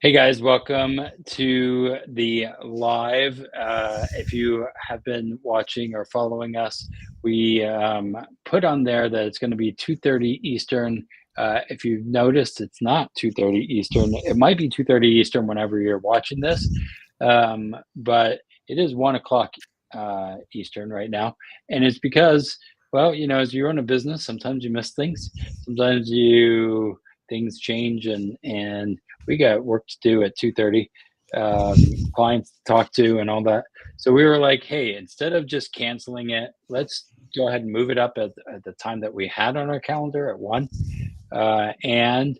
Hey guys, welcome to the live. If you have been watching or following us, we put on there that it's going to be 2:30 Eastern. If you've noticed, it's not 2:30 Eastern. It might be 2:30 Eastern whenever you're watching this, but it is 1 o'clock Eastern right now, and it's because, well, as you run a business, sometimes you miss things. Sometimes you things change, and we got work to do at 2:30, clients to talk to and all that. So we were like, hey, instead of just canceling it, let's go ahead and move it up at the time that we had on our calendar at 1, and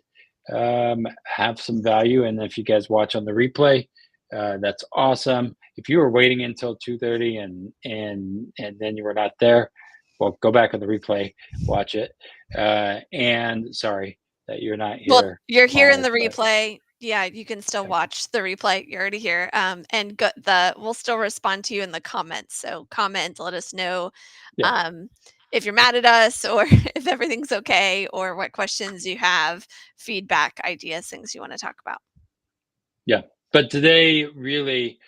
have some value. And if you guys watch on the replay, that's awesome. If you were waiting until 2:30 and then you were not there, well, go back on the replay, watch it. And sorry that you're not Well, here you're here in live, the but replay. Yeah, you can still yeah. watch the replay. You're already here. And we'll still respond to you in the comments. So comment, let us know Yeah. um, if you're mad at us or if everything's okay or what questions you have, feedback, ideas, things you want to talk about. Yeah. But today, really,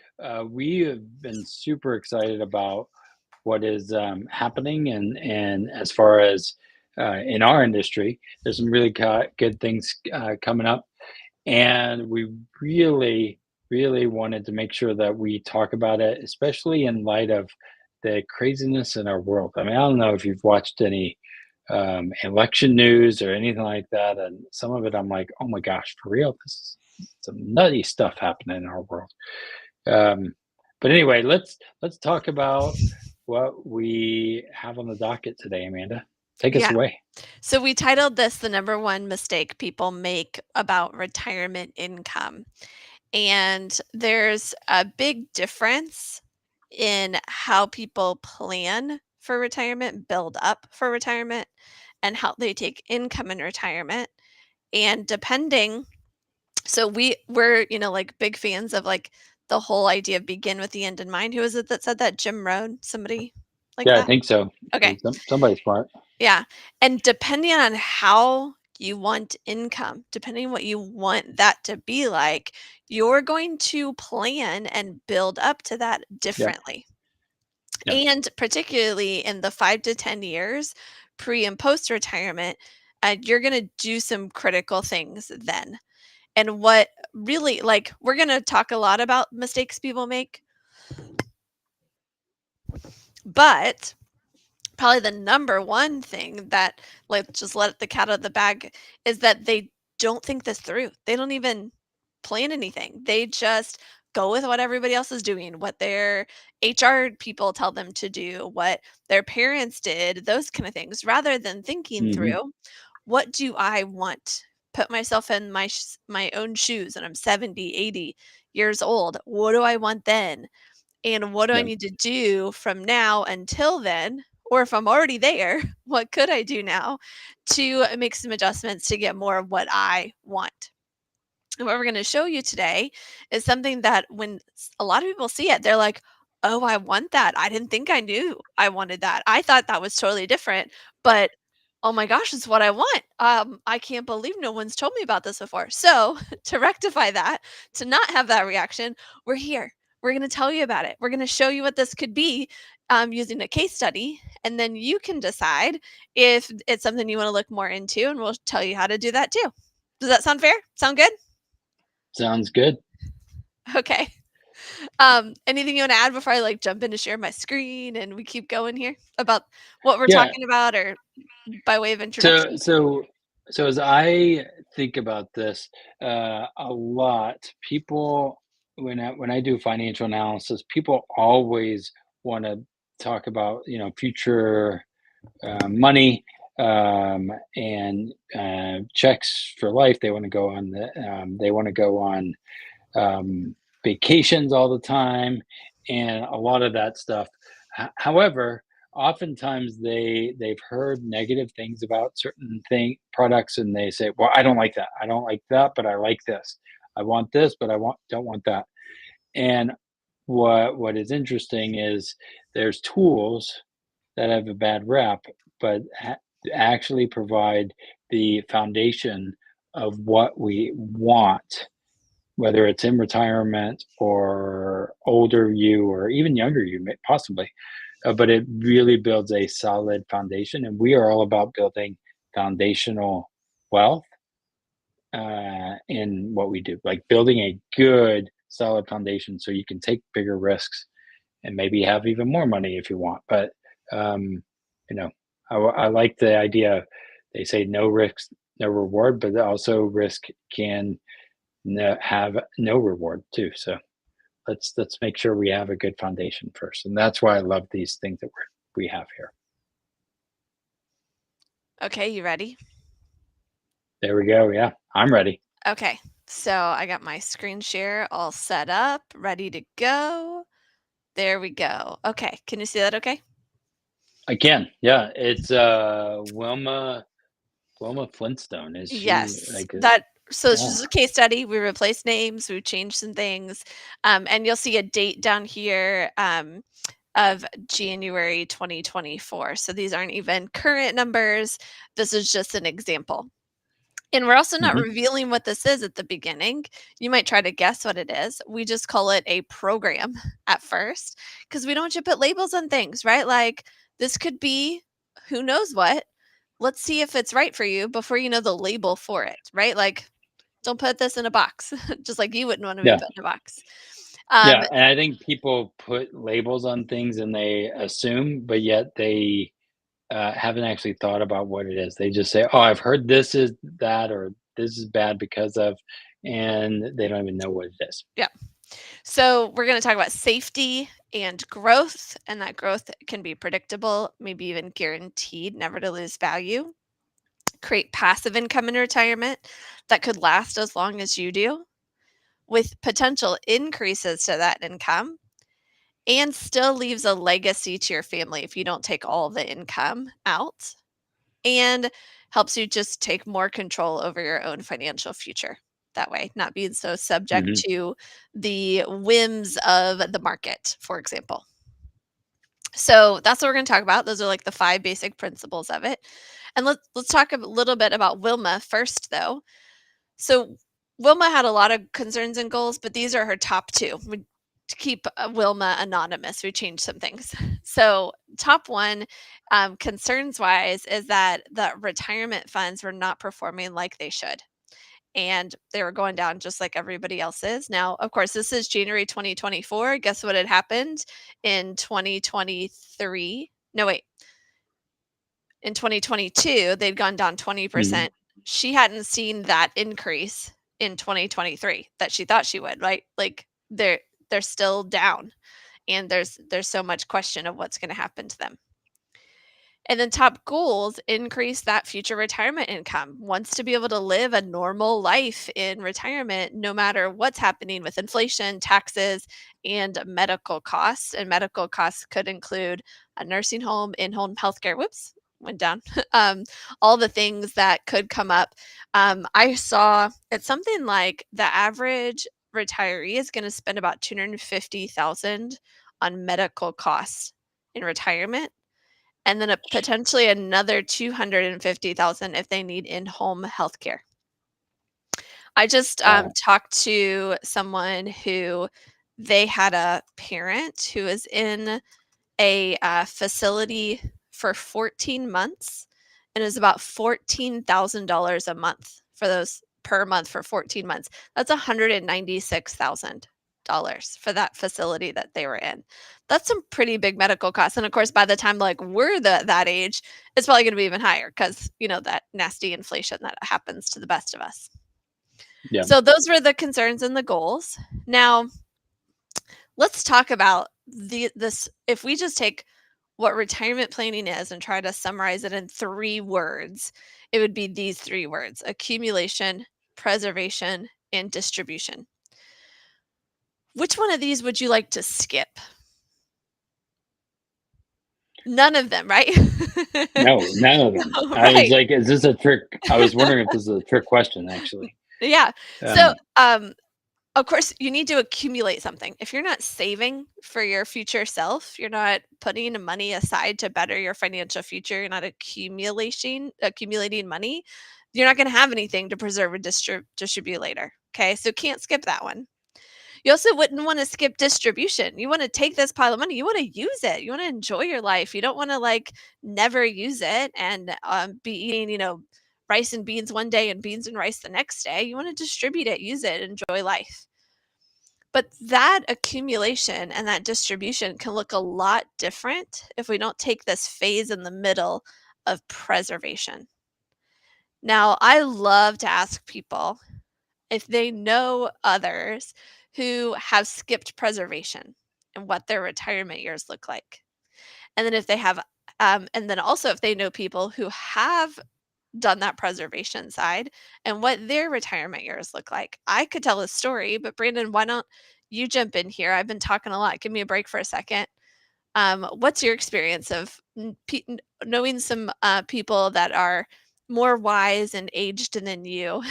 we have been super excited about what is happening, and as far as in our industry, there's some really good things coming up, and we really, really wanted to make sure that we talk about it, especially in light of the craziness in our world. I mean, I don't know if you've watched any election news or anything like that, and some of it I'm like, oh my gosh, for real, this is some nutty stuff happening in our world. Um, but anyway, let's talk about what we have on the docket today, Amanda. Take us Yeah. away. So we titled this the number one mistake people make about retirement income. And there's a big difference in how people plan for retirement, build up for retirement, and how they take income in retirement. And depending, so we're, like big fans of like the whole idea of begin with the end in mind. Who is it that said that? Jim Rohn, somebody like Yeah, I that? think so. Okay. Somebody smart. Yeah, and depending on how you want income, depending on what you want that to be like, you're going to plan and build up to that Yeah, differently. yeah, And particularly in the 5 to 10 years pre and post retirement, you're going to do some critical things then. And what really like we're going to talk a lot about mistakes people make, but probably the number one thing that, like, just let the cat out of the bag is that they don't think this through. They don't even plan anything. They just go with what everybody else is doing, what their HR people tell them to do, what their parents did, those kind of things, rather than thinking hmm, through, what do I want? Put myself in my own shoes and I'm 70, 80 years old. What do I want then? And what do I yeah, need to do from now until then? Or if I'm already there, what could I do now to make some adjustments to get more of what I want? And what we're going to show you today is something that when a lot of people see it, they're like, oh, I want that. I didn't think I knew I wanted that. I thought that was totally different, but oh my gosh, it's what I want. I can't believe no one's told me about this before. So, to rectify that, to not have that reaction, we're here. We're going to tell you about it. We're going to show you what this could be using a case study. And then you can decide if it's something you want to look more into, and we'll tell you how to do that too. Does that sound fair? Sound good? sounds good. Okay. Anything you want to add before I like jump in to share my screen and we keep going here about what we're Yeah. talking about or by way of So introduction? so so as I think about this, a lot people when I do financial analysis, people always want to talk about future money, and checks for life. They want to go on vacations all the time, and a lot of that stuff. However, oftentimes they've heard negative things about certain products, and they say, "Well, I don't like that. I don't like that, but I like this. I want this, but I don't want that." And what is interesting is there's tools that have a bad rep, but actually provide the foundation of what we want. whether it's in retirement or older you or even younger you, possibly. But it really builds a solid foundation. And we are all about building foundational wealth in what we do, like building a good, solid foundation so you can take bigger risks and maybe have even more money if you want. But um, you know, I like the idea. They say no risk, no reward, but also risk can have no reward too. So let's make sure we have a good foundation first, and that's why I love these things that we have here. Okay, you ready? There we go. Yeah, I'm ready. Okay, so I got my screen share all set up, ready to go. There we go. Okay, can you see that okay? Again, yeah, it's Wilma Flintstone. Is she Yes, like that so it's yeah. just a case study. We replaced names, we changed some things, and you'll see a date down here of January 2024. So these aren't even current numbers. This is just an example. And we're also not Mhm, revealing what this is at the beginning. You might try to guess what it is. We just call it a program at first because we don't want you to put labels on things, right? Like this could be who knows what. Let's see if it's right for you before you know the label for it, right? Like don't put this in a box, just like you wouldn't want to be yeah. put in a box. Um, Yeah, and I think people put labels on things and they assume, but yet they haven't actually thought about what it is. They just say, "Oh, I've heard this is that," or "This is bad because of," and they don't even know what it is. yeah. So we're going to talk about safety and growth, and that growth can be predictable, maybe even guaranteed, never to lose value. Create passive income in retirement that could last as long as you do, with potential increases to that income, and still leaves a legacy to your family if you don't take all the income out, and helps you just take more control over your own financial future that way, not being so subject Mhm, to the whims of the market, for example. So that's what we're going to talk about. Those are like the five basic principles of it. And let's talk a little bit about Wilma first, though. So Wilma had a lot of concerns and goals, but these are her top two. To keep Wilma anonymous, we changed some things. So top one, concerns wise, is that the retirement funds were not performing like they should. And they were going down just like everybody else is. Now, of course, this is January 2024. Guess what had happened in 2023? No, wait, in 2022, they'd gone down mhm. 20%. She hadn't seen that increase in 2023 that she thought she would, right? Like they're still down and there's so much question of what's going to happen to them. And then top goals increase that future retirement income. Wants to be able to live a normal life in retirement no matter what's happening with inflation, taxes, and medical costs. And medical costs could include a nursing home, in-home healthcare. Whoops, went down. um, all the things that could come up. I saw it's something like the average retiree is going to spend about 250,000 on medical costs in retirement, and then potentially another 250,000 if they need in-home healthcare. I just Wow. talked to someone who they had a parent who was in a facility for 14 months, and it was about $14,000 a month for those per month for 14 months. That's $196,000 for that facility that they were in. That's some pretty big medical costs. And of course, by the time like we're that age, it's probably going to be even higher because that nasty inflation that happens to the best of us. Yeah. So those were the concerns and the goals. Now, let's talk about this. If we just take what retirement planning is and try to summarize it in 3 words, it would be these 3 words: accumulation, preservation, and distribution. Which one of these would you like to skip? None of them, right? No, none of them. No, I was right. like, "Is this a trick?" I was wondering if this is a trick question, actually. Yeah. So, Um, of course, you need to accumulate something. If you're not saving for your future self, you're not putting money aside to better your financial future, you're not accumulating money, you're not going to have anything to preserve and distribute later. Okay, so can't skip that one. You also wouldn't want to skip distribution. You want to take this pile of money, you want to use it, you want to enjoy your life. You don't want to like never use it and be eating, rice and beans one day and beans and rice the next day. You want to distribute it, use it, enjoy life. But that accumulation and that distribution can look a lot different if we don't take this phase in the middle of preservation. Now, I love to ask people if they know others who have skipped preservation and what their retirement years look like. And then if they have, and then also if they know people who have done that preservation side and what their retirement years look like. I could tell a story, but Brandon, why don't you jump in here? I've been talking a lot. Give me a break for a second. What's your experience of knowing some people that are more wise and aged than you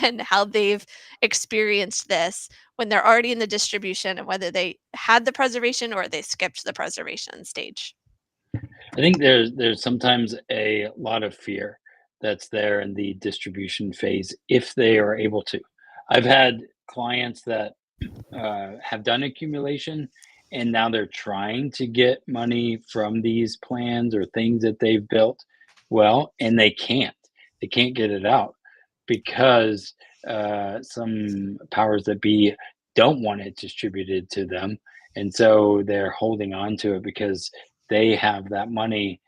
and how they've experienced this when they're already in the distribution and whether they had the preservation or they skipped the preservation stage? I think there's sometimes a lot of fear that's there in the distribution phase if they are able to. I've had clients that have done accumulation and now they're trying to get money from these plans or things that they've built. Well, and they can't. They can't get it out because some powers that be don't want it distributed to them. And so they're holding on to it because they have that money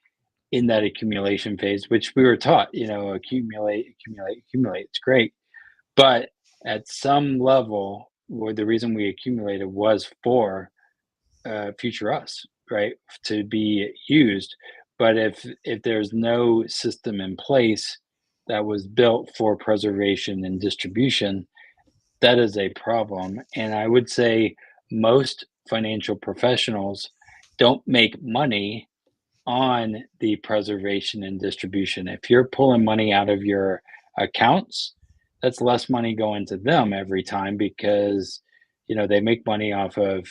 in that accumulation phase, which we were taught, accumulate, accumulate, accumulate. It's great. But at some level, where the reason we accumulated was for future us, right, to be used. But if there's no system in place that was built for preservation and distribution, that is a problem. And I would say most financial professionals don't make money on the preservation and distribution. If you're pulling money out of your accounts, that's less money going to them every time because they make money off of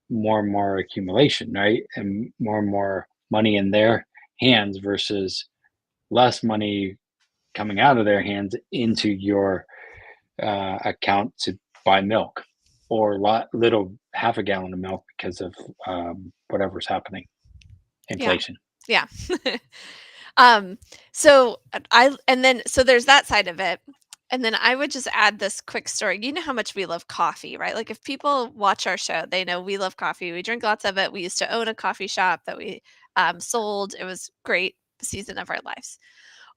more and more accumulation, right? And more money in their hands versus less money coming out of their hands into your account to buy milk or little half a gallon of milk because of whatever's happening, Yeah. inflation. Yeah. Um, so so there's that side of it. And then I would just add this quick story. You know how much we love coffee, right? Like if people watch our show, they know we love coffee. We drink lots of it. We used to own a coffee shop that we sold. It was great season of our lives.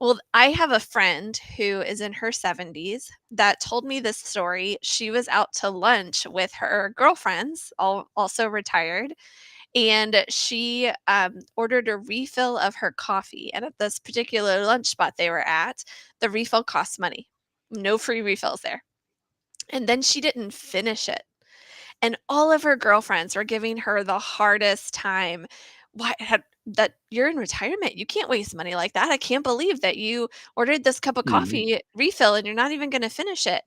Well, I have a friend who is in her 70s that told me this story. She was out to lunch with her girlfriends, all also retired, and she ordered a refill of her coffee. And at this particular lunch spot they were at, the refill cost money. No free refills there. And then she didn't finish it. And all of her girlfriends were giving her the hardest time. Why that you're in retirement? You can't waste money like that. I can't believe that you ordered this cup of Mhm. coffee refill and you're not even going to finish it.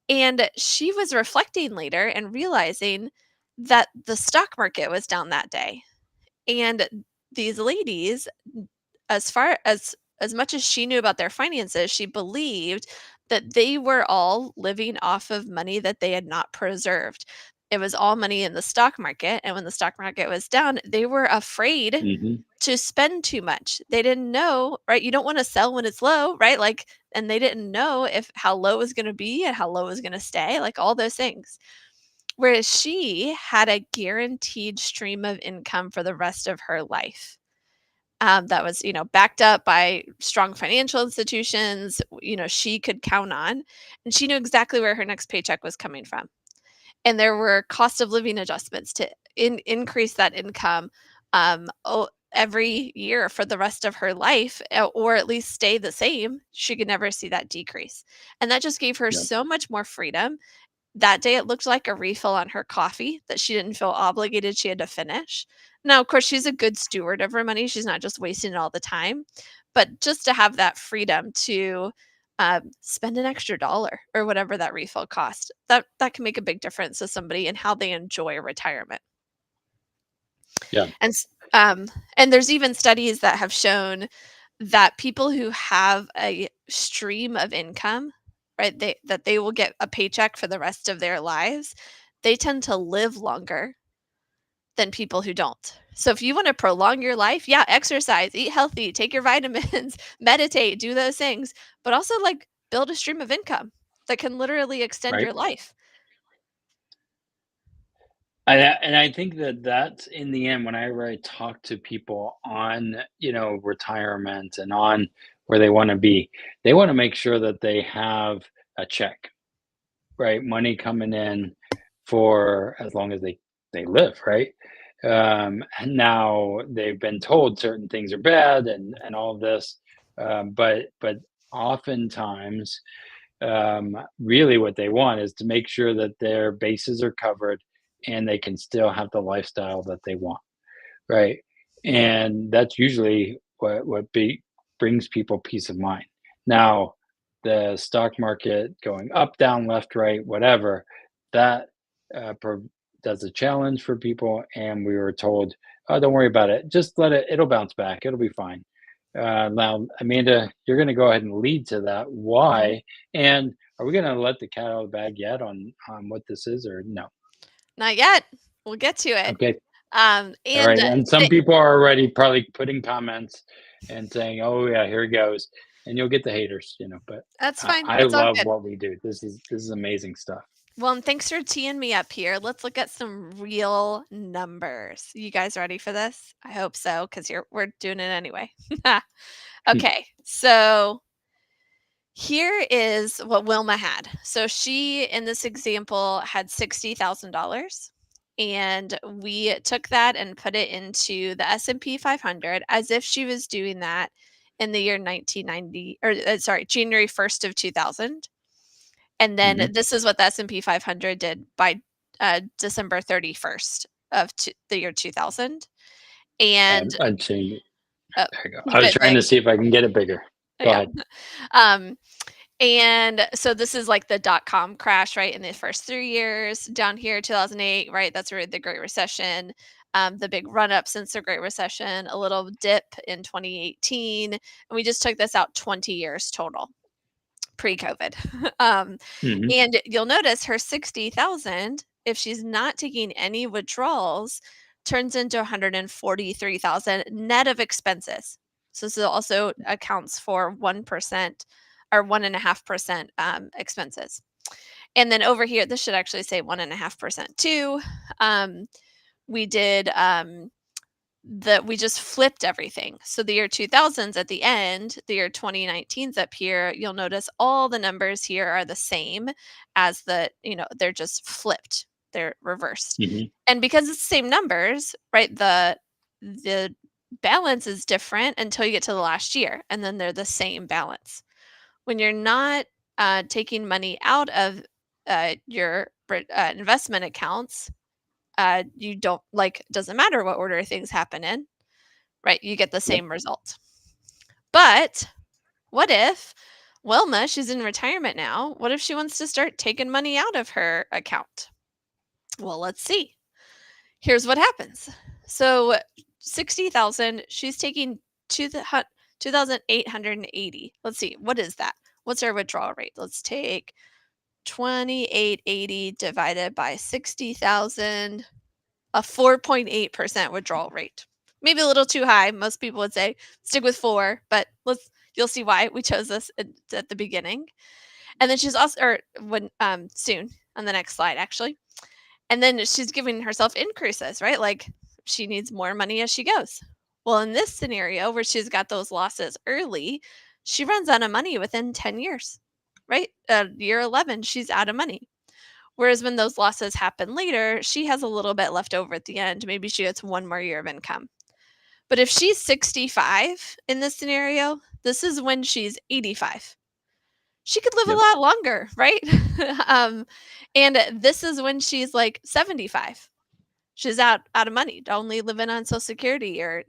And she was reflecting later and realizing that the stock market was down that day. And these ladies, as far as much as she knew about their finances, she believed that they were all living off of money that they had not preserved. It was all money in the stock market, and when the stock market was down, they were afraid Mhm. to spend too much. They didn't know, right? You don't want to sell when it's low, right? Like, and they didn't know if how low it was going to be and how low it was going to stay, like all those things. Whereas she had a guaranteed stream of income for the rest of her life. That was, backed up by strong financial institutions, she could count on, and she knew exactly where her next paycheck was coming from. And there were cost of living adjustments to increase that income every year for the rest of her life, or at least stay the same. She could never see that decrease. And that just gave her Yep. so much more freedom. That day, it looked like a refill on her coffee that she didn't feel obligated she had to finish. Now, of course, she's a good steward of her money. She's not just wasting it all the time, but just to have that freedom to spend an extra dollar or whatever that refill cost, that can make a big difference to somebody and how they enjoy retirement. Yeah. And s- um, and there's even studies that have shown that people who have a stream of income, right, they will get a paycheck for the rest of their lives, they tend to live longer than people who don't. So if you wanna prolong your life, yeah, exercise, eat healthy, take your vitamins, meditate, do those things, but also, like, build a stream of income that can literally extend right? your life. And I think that that's in the end, whenever I talk to people on, retirement and on where they wanna be, they wanna make sure that they have a check, right? Money coming in for as long as they live, right? And now they've been told certain things are bad and all of this, but oftentimes, really what they want is to make sure that their bases are covered and they can still have the lifestyle that they want, right? And that's usually what brings people peace of mind. Now, the stock market going up, down, left, right, whatever, that uh, pro- that's a challenge for people. And we were told, "Oh, don't worry about it. Just let it. It'll bounce back. It'll be fine." Now, Amanda, you're going to go ahead and lead to that. Mhm. Why? And are we going to let the cat out of the bag yet on what this is, or no? Not yet. We'll get to it. Okay. All And right, and some the people are already probably putting comments and saying, "Oh yeah, here he goes," and you'll get the haters, but That's I, fine. I It's all love good. what we do. This is amazing stuff. Well, and thanks for teeing me up here. Let's look at some real numbers. You guys ready for this? I hope so, because we're doing it anyway. Okay, so here is what Wilma had. So she, in this example, had $60,000, and we took that and put it into the S&P 500 as if she was doing that in the year 1990, or sorry, January 1st of 2000. And then Hmm. this is what the S&P 500 did by December 31st of the year 2000. And I'd say uh, there you go. I keep was it trying big. to see if I can get it bigger. Go Yeah. ahead. Um, And so this is like the dot com crash, right? In the first 3 years, down here, 2008, right? That's where the Great Recession, the big run up since the Great Recession, a little dip in 2018. And we just took this out 20 years total pre COVID. um, Hmm. and you'll notice her 60,000, if she's not taking any withdrawals, turns into 143,000 net of expenses. So this also accounts for 1% or 1.5% expenses. And then over here, this should actually say 1.5% too. Um, we did that we just flipped everything. So the year 2000s at the end, the year 2019's up here, you'll notice all the numbers here are the same as they're just flipped. They're reversed. Hmm. And because it's the same numbers, right, the balance is different until you get to the last year, and then they're the same balance. When you're not taking money out of your investment accounts, you don't like, doesn't matter what order things happen in, right? You get the Yep. same result. But what if Wilma, she's in retirement now. What if she wants to start taking money out of her account? Well, let's see. Here's what happens. So 60,000, she's taking to the 2,880. Let's see. What is that? What's our withdrawal rate? Let's take 2880 divided by 60,000, a 4.8% withdrawal rate. Maybe a little too high. Most people would say stick with 4, but you'll see why we chose this at the beginning. And then she's also, or when soon on the next slide actually. And then she's giving herself increases, right? Like she needs more money as she goes. Well, in this scenario where she's got those losses early, she runs out of money within 10 years, right? Year 11, she's out of money. Whereas when those losses happen later, she has a little bit left over at the end. Maybe she gets one more year of income. But if she's 65 in this scenario, this is when she's 85. She could live a Yep. lot longer, right? um, and this is when she's like 75. She's out of money, only living on Social Security, or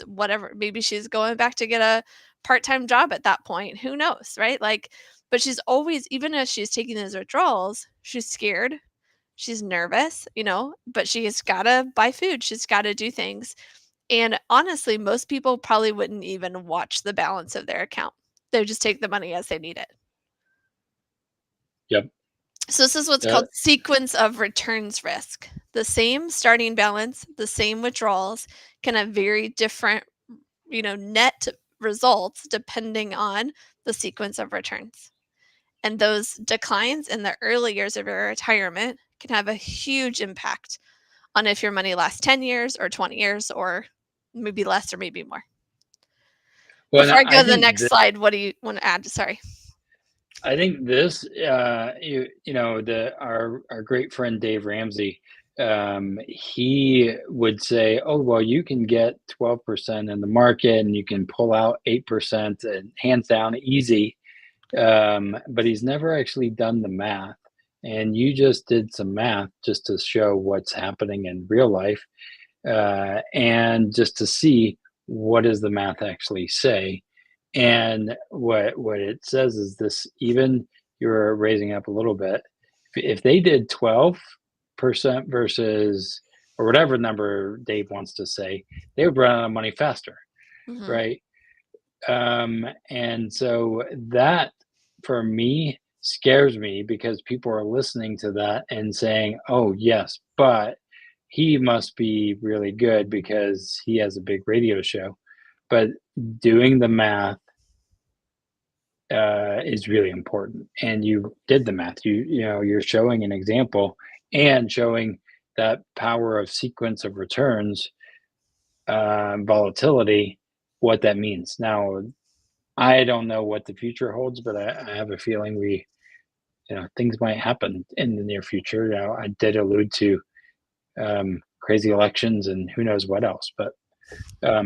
whatever. Maybe she's going back to get a part-time job at that point. Who knows, right? Like, but she's always, even as she's taking those withdrawals, she's scared, she's nervous, but she's got to buy food, she's got to do things. And honestly, most people probably wouldn't even watch the balance of their account. They would just take the money as they need it. Yep. So this is what's Uh, called sequence of returns risk. The same starting balance, the same withdrawals can have very different, net results depending on the sequence of returns. And those declines in the early years of your retirement can have a huge impact on if your money lasts 10 years or 20 years or maybe less or maybe more. well, and Before I go I to the think next slide, what do you want to add? Sorry. I think this, the our great friend Dave Ramsey, he would say, "Oh, well, you can get 12% in the market, and you can pull out 8%, and hands down, easy." But he's never actually done the math. And you just did some math just to show what's happening in real life, and just to see what does the math actually say. And what it says is this: even you're raising up a little bit. If they did 12% versus or whatever number Dave wants to say, they would run out of money faster, Mhm. right? And so that for me scares me because people are listening to that and saying, "Oh, yes, but he must be really good because he has a big radio show." But doing the math is really important. And you did the math. You're showing an example and showing that power of sequence of returns, volatility, what that means. Now, I don't know what the future holds, but I have a feeling things might happen in the near future. I did allude to crazy elections and who knows what else. But yeah,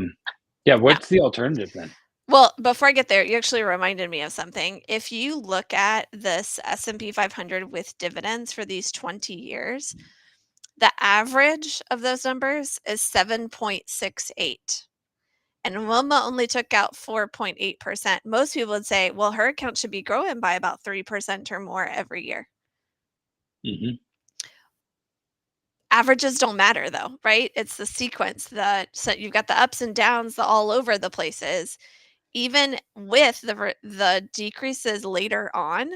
Yeah. what's the alternative then? Well, before I get there, you actually reminded me of something. If you look at this S&P 500 with dividends for these 20 years, the average of those numbers is 7.68. And Wilma only took out 4.8%. Most people would say, well, her account should be growing by about 3% or more every year. Hmm. Averages don't matter though, right? It's the sequence that so you've got the ups and downs, the all over the places. Even with the decreases later on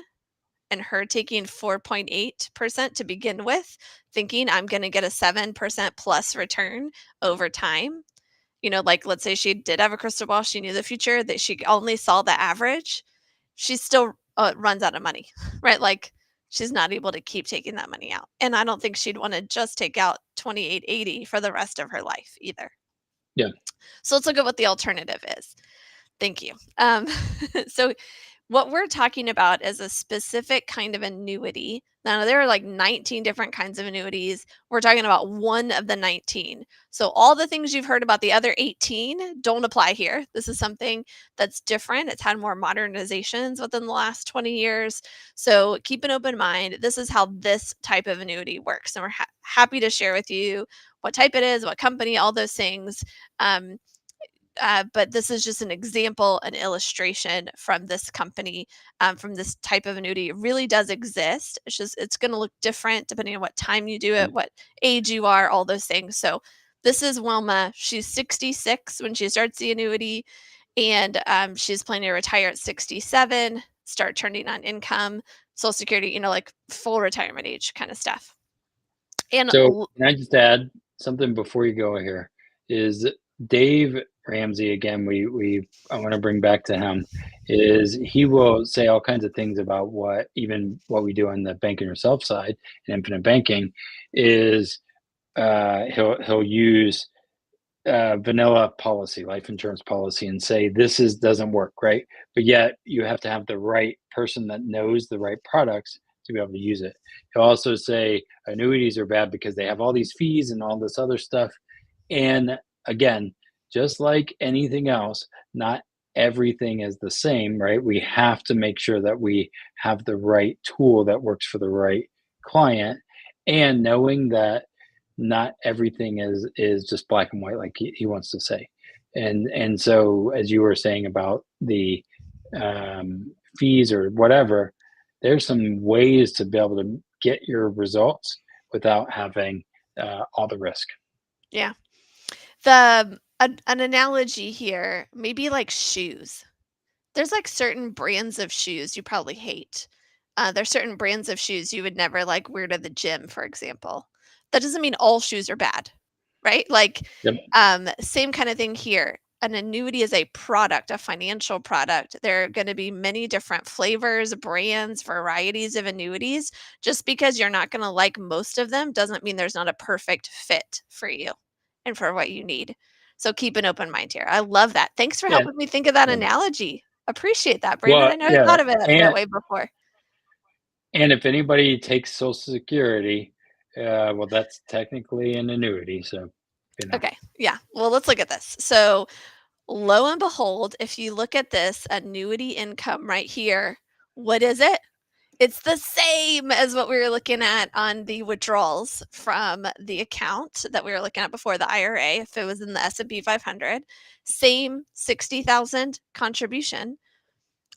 and her taking 4.8% to begin with, thinking I'm going to get a 7% plus return over time. Like let's say she did have a crystal ball, she knew the future, that she only saw the average, she still runs out of money, right? Like she's not able to keep taking that money out. And I don't think she'd want to just take out 2880 for the rest of her life either. Yeah. So let's look at what the alternative is. Thank you. So what we're talking about is a specific kind of annuity. Now, there are like 19 different kinds of annuities. We're talking about one of the 19. So, all the things you've heard about the other 18 don't apply here. This is something that's different. It's had more modernizations within the last 20 years. So, keep an open mind. This is how this type of annuity works. And we're happy to share with you what type it is, what company, all those things. Um, but this is just an example, an illustration from this company, from this type of annuity. It really does exist. It's going to look different depending on what time you do it, what age you are, all those things. So this is Wilma. She's 66 when she starts the annuity, and she's planning to retire at 67, start turning on income, Social Security, like full retirement age kind of stuff. And So can I just add something before you go here? Is Dave Ramsey again? We I want to bring back to him. Is he will say all kinds of things about what we do on the banking yourself side and infinite banking is he'll use vanilla policy, life insurance policy, and say this is doesn't work, right? But yet you have to have the right person that knows the right products to be able to use it. He'll also say annuities are bad because they have all these fees and all this other stuff. And again, just like anything else, not everything is the same, right? We have to make sure that we have the right tool that works for the right client, and knowing that not everything is just black and white like he wants to say. And so as you were saying about the fees or whatever, there's some ways to be able to get your results without having all the risk. yeah, the an analogy here, maybe like shoes. There's, like, certain brands of shoes you probably hate. There's certain brands of shoes you would never, like, wear to the gym, for example. That doesn't mean all shoes are bad, right? Like, Yep. same kinda thing here. An annuity is a product, a financial product. There are gonna be many different flavors, brands, varieties of annuities. Just because you're not gonna like most of them doesn't mean there's not a perfect fit for you and for what you need. So keep an open mind here. I love that. Thanks for Yeah. helping me think of that Yeah. analogy. Appreciate that, Brandon. Well, I never yeah, thought of it that and way before. if anybody takes Social Security, well, that's technically an annuity, so, you know. Okay, yeah. Well, let's look at this. So, lo and behold, if you look at this annuity income right here, what is it? It's the same as what we were looking at on the withdrawals from the account that we were looking at before, the IRA, if it was in the S&P 500. Same 60,000 contribution.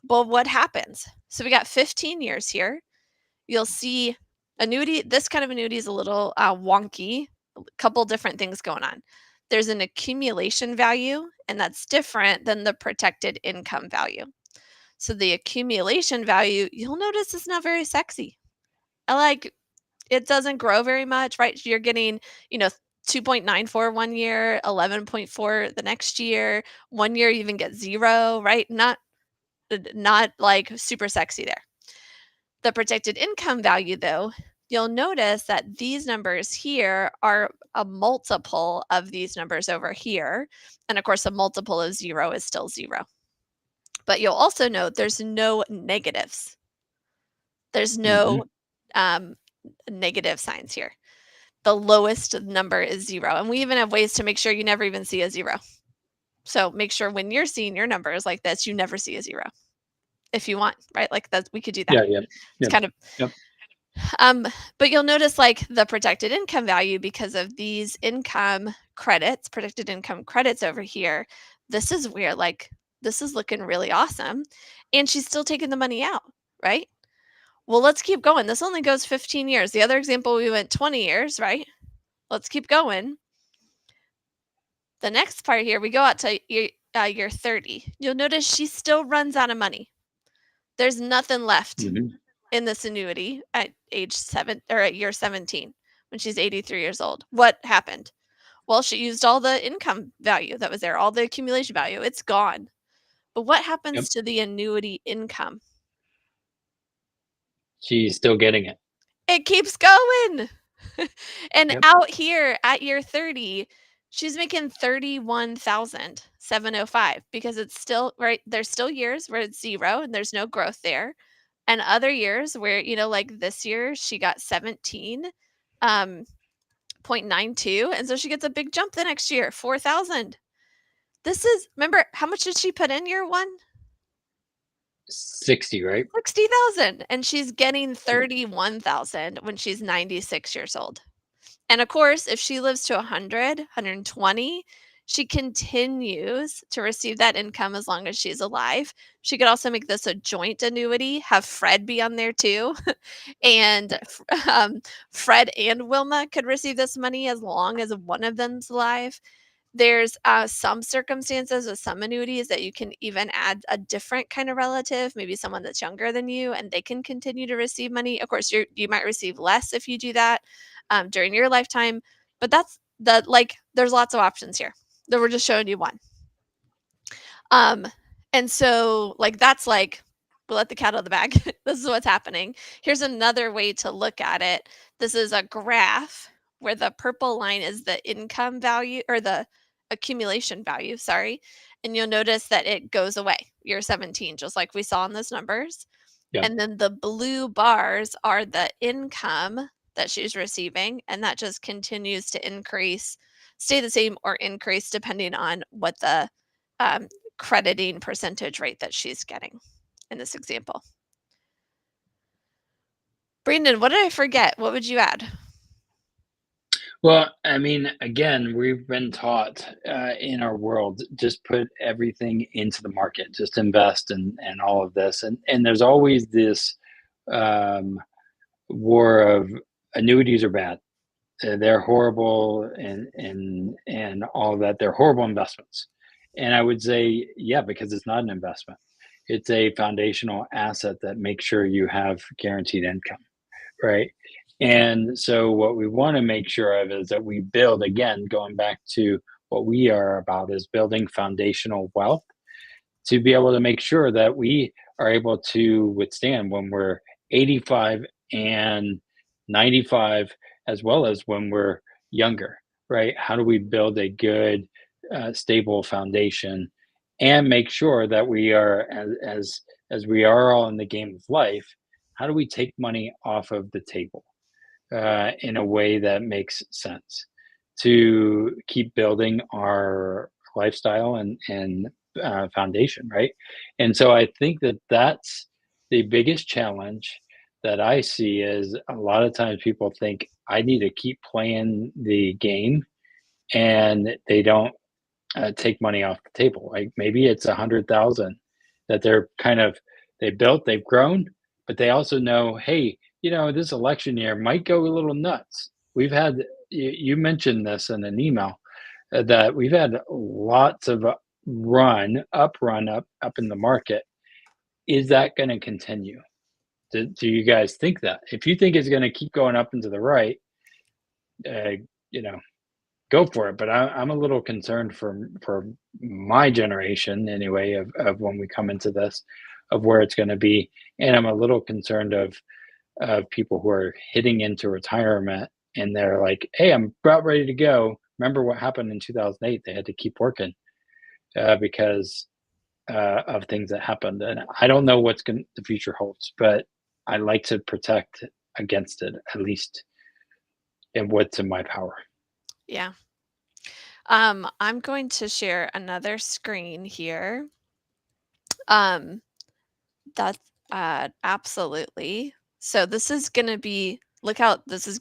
Well, what happens? So we got 15 years here. You'll see annuity, this kind of annuity is a little wonky, a couple different things going on. There's an accumulation value, and that's different than the protected income value. So the accumulation value, you'll notice is not very sexy. I like it doesn't grow very much, right? You're getting, you know, 2.94 one year, 11.4 the next year. One year you even get zero, right? Not like super sexy there. The protected income value, though, you'll notice that these numbers here are a multiple of these numbers over here. And of course, a multiple of zero is still zero. But you'll also note there's no negatives. There's no Mhm. um, negative signs here. The lowest number is zero. And we even have ways to make sure you never even see a zero. So make sure when you're seeing your numbers like this, you never see a zero if you want, right? Like that, we could do that. Yeah, yep, It's yep, kind of yep, Um, but you'll notice like the protected income value because of these income credits, protected income credits over here. This is where like this is looking really awesome. And she's still taking the money out, right? Well, let's keep going. This only goes 15 years. The other example, we went 20 years, right? Let's keep going. The next part here, we go out to year 30. You'll notice she still runs out of money. There's nothing left mhm, in this annuity at age 7 or at year 17 when she's 83 years old. What happened? Well, she used all the income value that was there, all the accumulation value. It's gone. But what happens yep. to the annuity income? She's still getting it. It keeps going. And Yep, out here at year 30, she's making 31,705 because it's still right. There's still years where it's zero and there's no growth there. And other years where, like this year, she got 17, um, 0.92, and so she gets a big jump the next year, 4,000. This is remember, how much did she put in year 1? 60, right? 60,000, and she's getting Yep, 31,000 when she's 96 years old. And of course, if she lives to 100, 120, she continues to receive that income as long as she's alive. She could also make this a joint annuity, have Fred be on there too. And Fred and Wilma could receive this money as long as one of them's alive. There's some circumstances with some annuities that you can even add a different kind of relative, maybe someone that's younger than you, and they can continue to receive money. Of course, you might receive less if you do that during your lifetime, but that's the like. There's lots of options here. That we're just showing you one. Um, and so like that's like we'll let the cat out of the bag. This is what's happening. Here's another way to look at it. This is a graph where the purple line is the income value or the accumulation value, sorry. And you'll notice that it goes away year 17, just like we saw in those numbers. yep. And then the blue bars are the income that she's receiving, and that just continues to increase, stay the same or increase depending on what the um, crediting percentage rate that she's getting in this example. Brandon, what did I forget? What would you add? Well, I mean, again, we've been taught in our world just put everything into the market, just invest and all of this, and there's always this um, war of annuities are bad, they're horrible and all that. They're horrible investments. And I would say, yeah, because it's not an investment. It's a foundational asset that makes sure you have guaranteed income, right? Yeah. And so what we want to make sure of is that we build, again, going back to what we are about, is building foundational wealth to be able to make sure that we are able to withstand when we're 85 and 95, as well as when we're younger, right? How do we build a good, stable foundation and make sure that we are, as we are all in the game of life, how do we take money off of the table in a way that makes sense to keep building our lifestyle and foundation, right? And so I think that that's the biggest challenge that I see is a lot of times people think I need to keep playing the game and they don't take money off the table. Like maybe it's 100,000 that they built, they've grown, but they also know, hey, this election year might go a little nuts. We've had you mentioned this in an email that we've had lots of run up in the market. Is that going to continue? Do you guys think that? If you think it's going to keep going up and to the right, uh, you know, go for it. But I'm a little concerned for my generation anyway of when we come into this, of where it's going to be, and I'm a little concerned of people who are hitting into retirement and they're like, "Hey, I'm about ready to go." Remember what happened in 2008? They had to keep working because of things that happened, and I don't know the future holds, but I like to protect against it at least in what's in my power. Yeah. I'm going to share another screen here. Um, that's absolutely. So this is gonna be look how this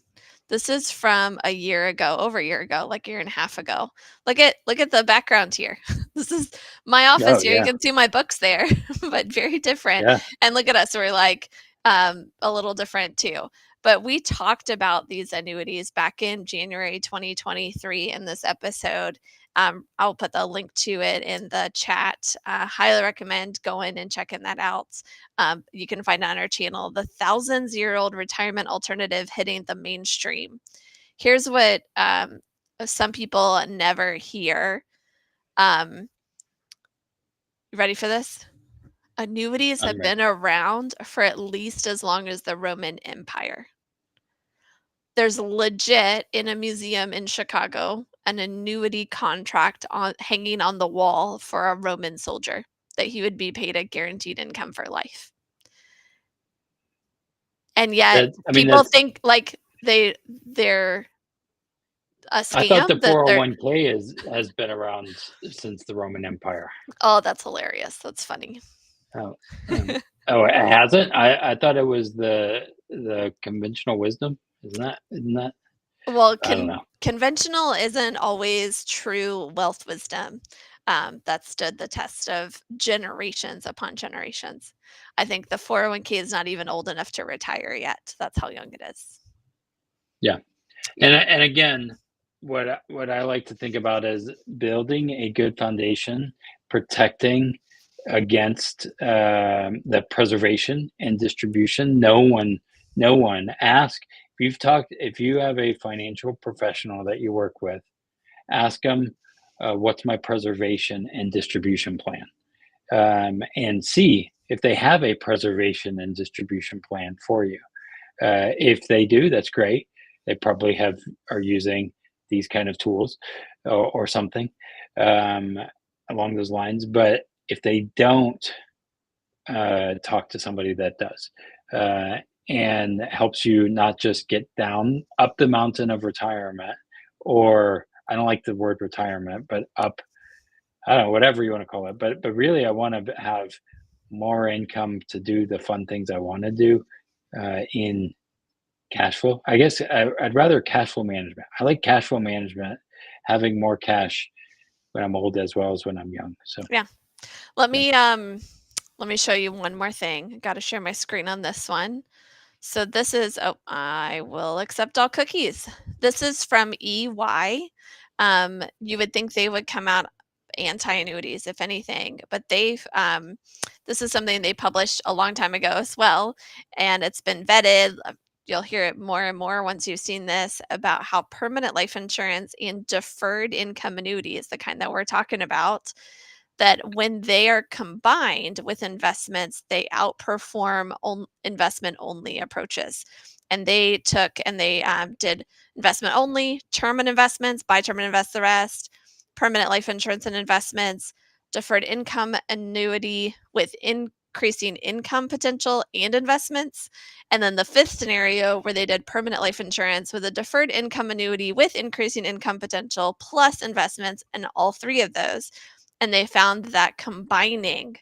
is from a year ago, over a year ago, like a year and a half ago. Look at the background here. This is my office Oh here. You yeah, can see my books there, but very different. yeah, And look at us. We're like a little different too. But we talked about these annuities back in January 2023 in this episode. I'll put the link to it in the chat. Highly recommend going and checking that out. You can find it on our channel, The Thousands-Year-Old Retirement Alternative Hitting the Mainstream. Here's what some people never hear. Um, you ready for this? Annuities I'm have ready. been around for at least as long as the Roman Empire. There's legit in a museum in Chicago an annuity contract hanging on the wall for a Roman soldier that he would be paid a guaranteed income for life. And yet That I mean, people that's think like they're a I thought the scam, that they're 401k has been around since the Roman Empire. oh, that's hilarious. That's funny. Oh, oh, it hasn't? I thought it was the conventional wisdom. Isn't that? Well, I don't know. conventional isn't always true wealth wisdom, that stood the test of generations upon generations. I think the 401k is not even old enough to retire yet. That's how young it is. Yeah. Yeah. And again, what I like to think about is building a good foundation, protecting against the preservation and distribution. No one ask if you have a financial professional that you work with, ask them what's my preservation and distribution plan, and see if they have a preservation and distribution plan for you. If they do, that's great. They probably are using these kind of tools or something um, along those lines. But if they don't, talk to somebody that does, uh, and helps you not just get down up the mountain of retirement, or I don't like the word retirement, but up, I don't know, whatever you want to call it. But really, I want to have more income to do the fun things I want to do in cash flow? I guess I'd rather cash flow management. I like cash flow management, having more cash when I'm old as well as when I'm young. So, Yeah. Let yeah. me let me show you one more thing. Got to share my screen on this one. So this is oh, I will accept all cookies. This is from EY. You would think they would come out anti-annuities, if anything, but this is something they published a long time ago as well, and it's been vetted. You'll hear it more and more once you've seen this about how permanent life insurance and deferred income annuities, the kind that we're talking about, that when they are combined with investments, they outperform investment only approaches. And they did investment only, term and investments, buy term and invest the rest, permanent life insurance and investments, deferred income annuity with increasing income potential and investments. And then the fifth scenario where they did permanent life insurance with a deferred income annuity with increasing income potential plus investments in all three of those. And they found that combining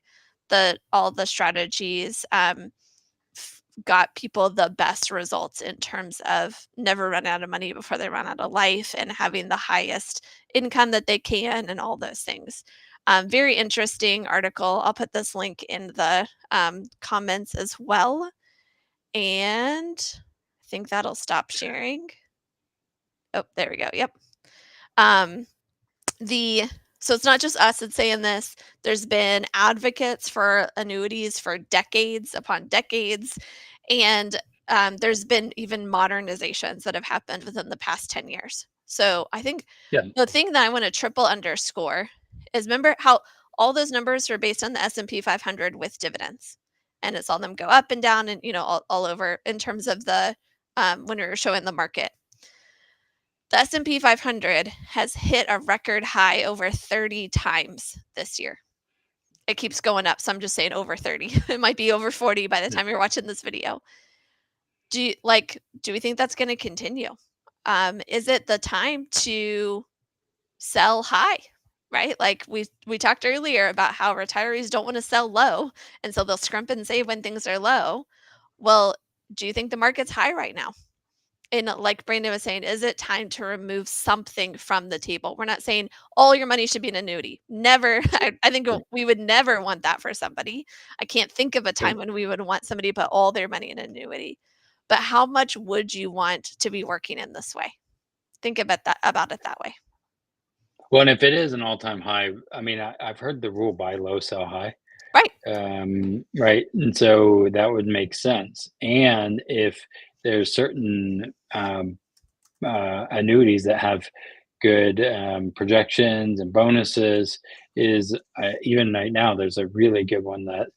all the strategies got people the best results in terms of never run out of money before they run out of life and having the highest income that they can and all those things. Very interesting article. I'll put this link in the comments as well. And I think that'll stop sharing. Oh, there we go. Yep. Um, so it's not just us that's saying this. There's been advocates for annuities for decades upon decades, and there's been even modernizations that have happened within the past 10 years. So I think Yeah. the thing that I want to triple underscore is, remember how all those numbers are based on the S&P 500 with dividends, and it's all them go up and down and all over in terms of the when we were showing the market. The S&P 500 has hit a record high over 30 times this year. It keeps going up, so I'm just saying over 30. It might be over 40 by the time you're watching this video. Do we think that's going to continue? Is it the time to sell high? Right? Like we talked earlier about how retirees don't want to sell low, and so they'll scrimp and save when things are low. Well, do you think the market's high right now? And like Brandon was saying, is it time to remove something from the table? We're not saying all your money should be an annuity. Never. I think Sure. we would never want that for somebody. I can't think of a Sure. time when we would want somebody to put all their money in an annuity. But how much would you want to be working in this way? Think about it that way. Well, and if it is an all-time high, I mean, I've heard the rule buy low, sell high. Right. Right. And so that would make sense. And if there's certain annuities that have good projections and bonuses, is even right now, there's a really good one that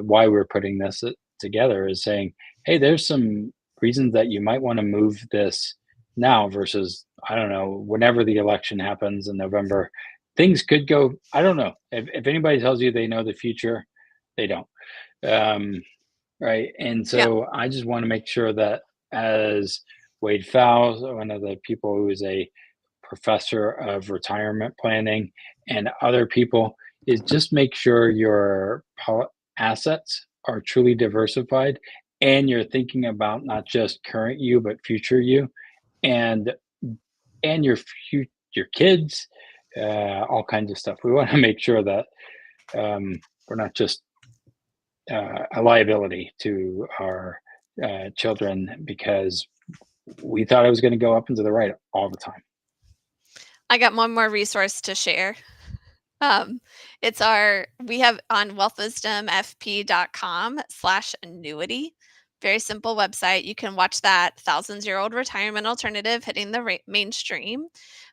why we're putting this together is saying, hey, there's some reasons that you might want to move this now versus, I don't know, whenever the election happens in November. Things could go, I don't know. If anybody tells you they know the future, they don't. Um, right. And Yeah. so I just want to make sure that as Wade Fowles, one of the people who is a professor of retirement planning, and other people, is just make sure your assets are truly diversified and you're thinking about not just current you but future you, and your kids, all kinds of stuff. We want to make sure that we're not just a liability to our children because we thought it was going to go up and to the right all the time. I got one more resource to share. We have on wealthwisdomfp.com/annuity. Very simple website. You can watch that thousands-year-old retirement alternative hitting the mainstream,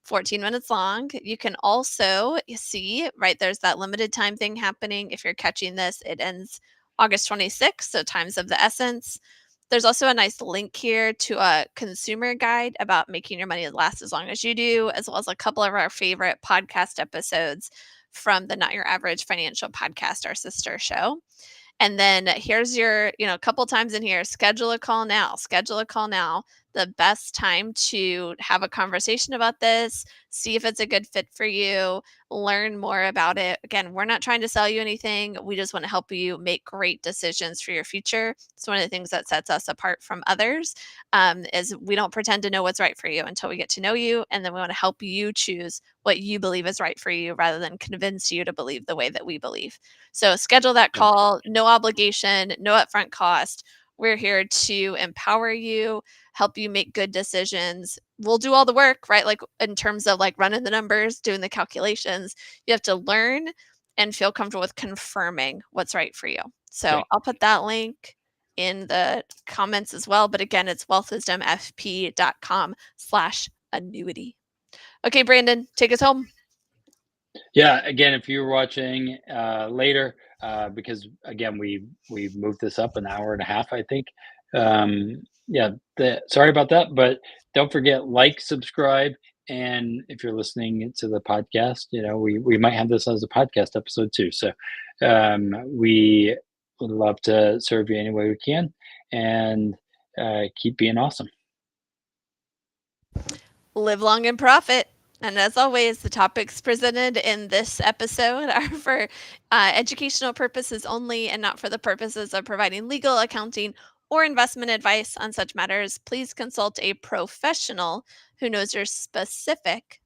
14 minutes long. You can also see, right, there's that limited time thing happening. If you're catching this, it ends August 26th, so time's of the essence. There's also a nice link here to a consumer guide about making your money last as long as you do, as well as a couple of our favorite podcast episodes from the Not Your Average Financial Podcast, our sister show. And then here's your, a couple times in here, schedule a call now. Schedule a call now. The best time to have a conversation about this, see if it's a good fit for you, learn more about it. Again, we're not trying to sell you anything. We just want to help you make great decisions for your future. It's one of the things that sets us apart from others, is we don't pretend to know what's right for you until we get to know you. And then we want to help you choose what you believe is right for you rather than convince you to believe the way that we believe. So schedule that Yeah. call, no obligation, no upfront cost. We're here to empower you, help you make good decisions. We'll do all the work, right? Like in terms of like running the numbers, doing the calculations. You have to learn and feel comfortable with confirming what's right for you. So Okay. I'll put that link in the comments as well. But again, it's wealthwisdomfp.com/annuity. Okay, Brandon, take us home. Yeah, again, if you're watching later, because again we moved this up an hour and a half, I think. Yeah, sorry about that, but don't forget subscribe, and if you're listening to the podcast, we might have this as a podcast episode too. So we would love to serve you any way we can, and keep being awesome. Live long and profit. And as always, the topics presented in this episode are for educational purposes only and not for the purposes of providing legal, accounting, or investment advice on such matters. Please consult a professional who knows your specific